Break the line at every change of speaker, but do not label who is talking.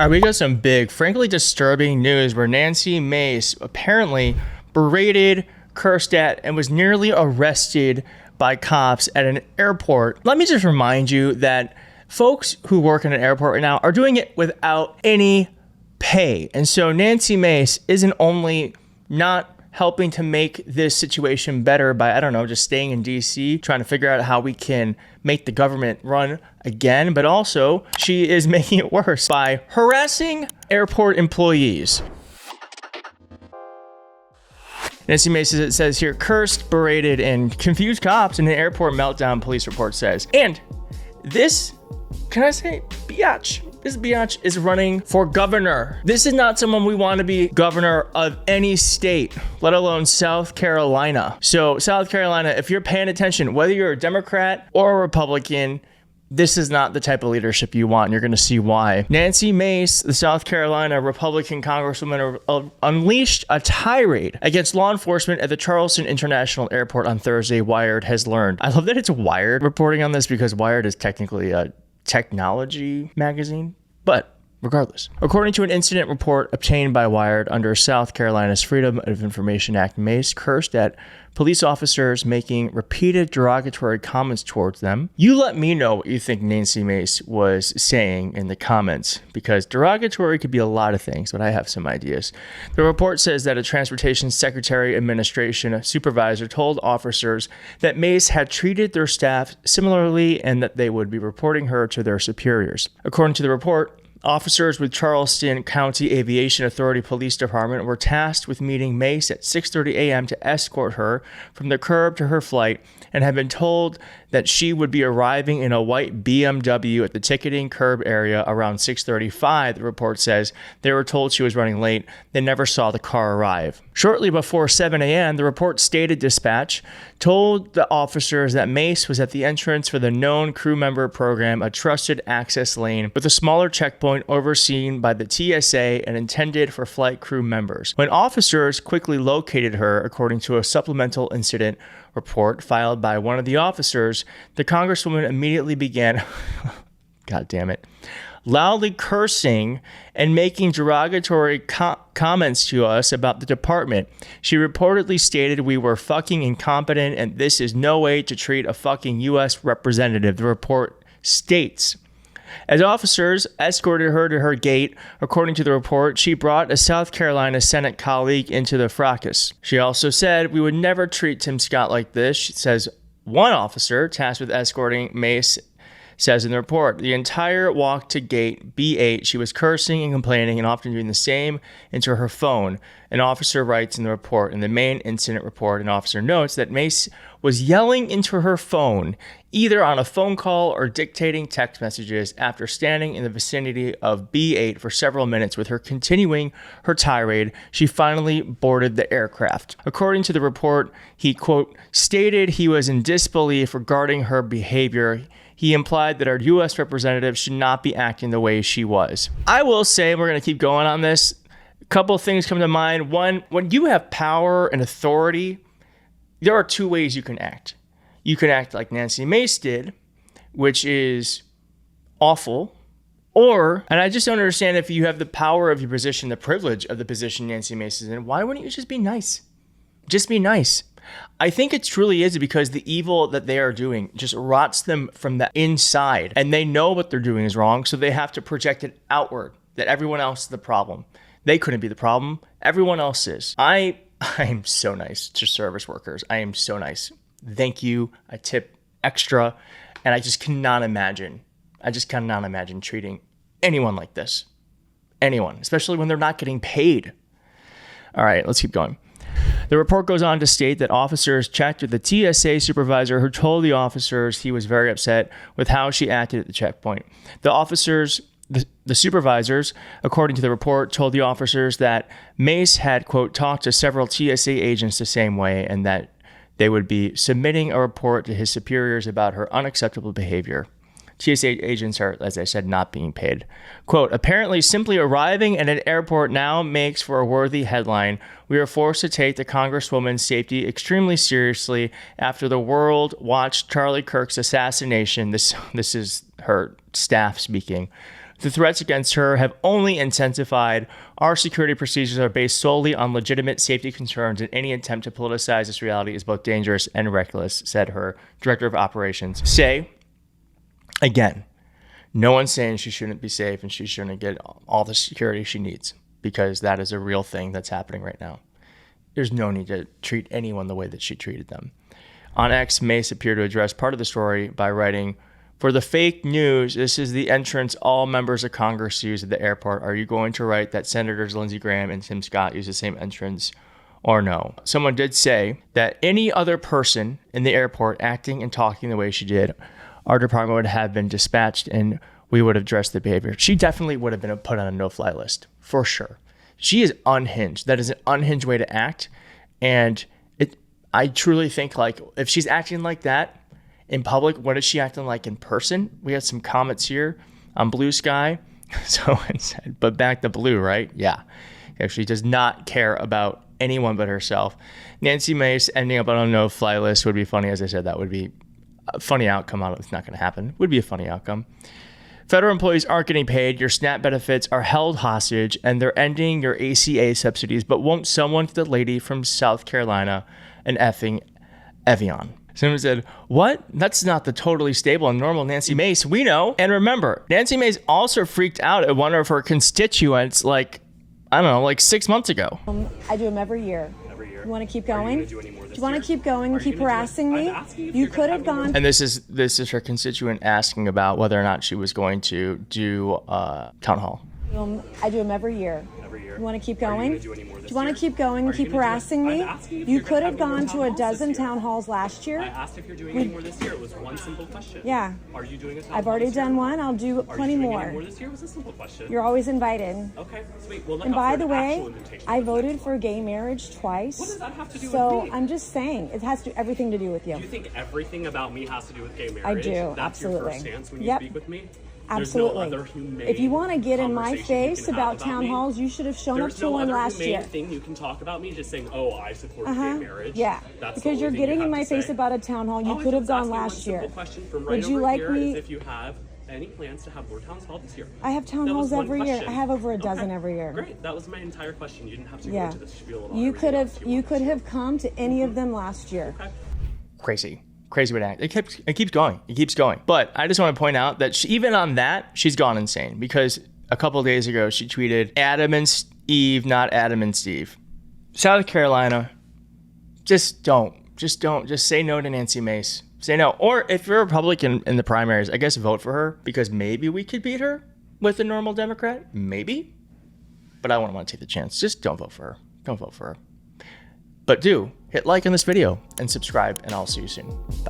All right, we got some big, frankly disturbing news where Nancy Mace apparently berated, cursed at, and was nearly arrested by cops at an airport. Let me just remind you that folks who work in an airport right now are doing it without any pay. And so Nancy Mace isn't only not helping to make this situation better by, I don't know, just staying in DC, trying to figure out how we can make the government run again, but also she is making it worse by harassing airport employees. Nancy Mace, it says here, cursed, berated, and confused cops in an airport meltdown, police report says. And this, can I say, biatch? This biatch is running for governor. This is not someone we want to be governor of any state, let alone South Carolina. So South Carolina, if you're paying attention, whether you're a Democrat or a Republican, this is not the type of leadership you want, and you're going to see why. Nancy Mace, the South Carolina Republican Congresswoman, unleashed a tirade against law enforcement at the Charleston International Airport on Thursday, Wired has learned. I love that it's Wired reporting on this because Wired is technically a technology magazine, but regardless. According to an incident report obtained by Wired under South Carolina's Freedom of Information Act, Mace cursed at police officers, making repeated derogatory comments towards them. You let me know what you think Nancy Mace was saying in the comments, because derogatory could be a lot of things, but I have some ideas. The report says that a Transportation Secretary Administration supervisor told officers that Mace had treated their staff similarly and that they would be reporting her to their superiors. According to the report, officers with Charleston County Aviation Authority Police Department were tasked with meeting Mace at 6:30 a.m. to escort her from the curb to her flight and had been told that she would be arriving in a white BMW at the ticketing curb area around 6:35, the report says. They were told she was running late. They never saw the car arrive. Shortly before 7 a.m., the report stated dispatch told the officers that Mace was at the entrance for the known crew member program, a trusted access lane with a smaller checkpoint overseen by the TSA and intended for flight crew members. When officers quickly located her, according to a supplemental incident report filed by one of the officers, the Congresswoman immediately began, God damn it, loudly cursing and making derogatory comments to us about the department. She reportedly stated we were fucking incompetent and this is no way to treat a fucking U.S. representative, the report states. As officers escorted her to her gate, according to the report, she brought a South Carolina Senate colleague into the fracas. She also said, "We would never treat Tim Scott like this," she says one officer tasked with escorting Mace says in the report. The entire walk to gate B8, she was cursing and complaining and often doing the same into her phone. An officer writes in the report. In the main incident report, an officer notes that Mace was yelling into her phone, either on a phone call or dictating text messages after standing in the vicinity of B8 for several minutes. With her continuing her tirade, she finally boarded the aircraft. According to the report, he, quote, stated he was in disbelief regarding her behavior. He implied that our U.S. representative should not be acting the way she was. I will say, we're going to keep going on this. A couple of things come to mind. One, when you have power and authority, there are two ways you can act. You can act like Nancy Mace did, which is awful. Or, and I just don't understand, if you have the power of your position, the privilege of the position Nancy Mace is in, why wouldn't you just be nice? Just be nice. I think it truly is because the evil that they are doing just rots them from the inside, and they know what they're doing is wrong, so they have to project it outward, that everyone else is the problem. They couldn't be the problem. Everyone else is. I'm so nice to service workers. I am so nice. Thank you. I tip extra, and I just cannot imagine treating anyone like this. Anyone, especially when they're not getting paid. All right, let's keep going. The report goes on to state that officers checked with the TSA supervisor who told the officers he was very upset with how she acted at the checkpoint. The supervisors, according to the report, told the officers that Mace had, quote, talked to several TSA agents the same way and that they would be submitting a report to his superiors about her unacceptable behavior. TSA agents are, as I said, not being paid. Quote, apparently simply arriving at an airport now makes for a worthy headline. We are forced to take the Congresswoman's safety extremely seriously after the world watched Charlie Kirk's assassination. This is her staff speaking. The threats against her have only intensified. Our security procedures are based solely on legitimate safety concerns, and any attempt to politicize this reality is both dangerous and reckless, said her director of operations. Again, no one's saying she shouldn't be safe and she shouldn't get all the security she needs, because that is a real thing that's happening right now. There's no need to treat anyone the way that she treated them. On X, Mace appeared to address part of the story by writing, "For the fake news, this is the entrance all members of Congress use at the airport. Are you going to write that Senators Lindsey Graham and Tim Scott use the same entrance or no?" Someone did say that any other person in the airport acting and talking the way she did, our department would have been dispatched and we would have addressed the behavior. She definitely would have been put on a no-fly list, for sure. She is unhinged. That is an unhinged way to act. And I truly think, like, if she's acting like that in public, what is she acting like in person? We had some comments here on Blue Sky. Someone said, but back to blue, right? Yeah. She does not care about anyone but herself. Nancy Mace ending up on a no-fly list would be funny. As I said, that would be a funny outcome. It's not going to happen. Would be a funny outcome. Federal employees aren't getting paid, your SNAP benefits are held hostage, and they're ending your ACA subsidies, but won't someone to the lady from South Carolina an effing Evian? Someone said, what? That's not the totally stable and normal Nancy Mace we know. And remember, Nancy Mace also freaked out at one of her constituents, like, I don't know, like 6 months ago.
I do them every year. You want to keep going? Do you want to keep going and keep harassing me? You could have gone.
And this is her constituent asking about whether or not she was going to do town hall.
I do them every year. You want to keep going? Do you want to keep going and keep harassing me? You could have gone to a dozen town halls last year.
I asked if you're doing any more this year. It was one simple question.
Yeah.
Are you doing a town
I've
hall
already
this year?
done one. I'll do plenty more.
Are you doing any more this year? It was a simple question.
You're always invited.
Okay, sweet. Well,
And by the way, I voted for gay marriage twice.
What does that have to do with
So
me?
I'm just saying, it has everything to do with you.
Do you think everything about me has to do with gay marriage?
I do,
That's
absolutely.
your first stance when you
Yep.
speak with me?
Absolutely.
There's no other humane
If you want to get in my
conversation you
face
can
about
have
town
me?
halls, you should have shown up
There's
to
no
one
other
last
humane
year.
thing you can talk about me just saying, oh, I support gay marriage.
Yeah,
That's the
because
only
you're
thing
getting
you
in
have
my
to
face
say.
about a town hall. You
All I
could have
was
gone
asking one
last year.
simple question from right
Would you
over
like
here
me?
is if you have any plans to have more town halls this year.
I have town
That was
halls
one
every year.
question.
I have over a dozen
Okay.
every year.
Great. That was my entire question. You didn't have to go
Yeah.
into the spiel about
You could have
everything else
you could have come to any of them last year.
Okay.
Crazy way to act. It keeps going. But I just want to point out that even on that, she's gone insane, because a couple of days ago she tweeted, Adam and Steve, not Adam and Steve. South Carolina, just say no to Nancy Mace. Say no. Or if you're a Republican in the primaries, I guess vote for her, because maybe we could beat her with a normal Democrat. Maybe. But I wouldn't want to take the chance. Just don't vote for her. Don't vote for her. But do hit like on this video and subscribe, and I'll see you soon. Bye.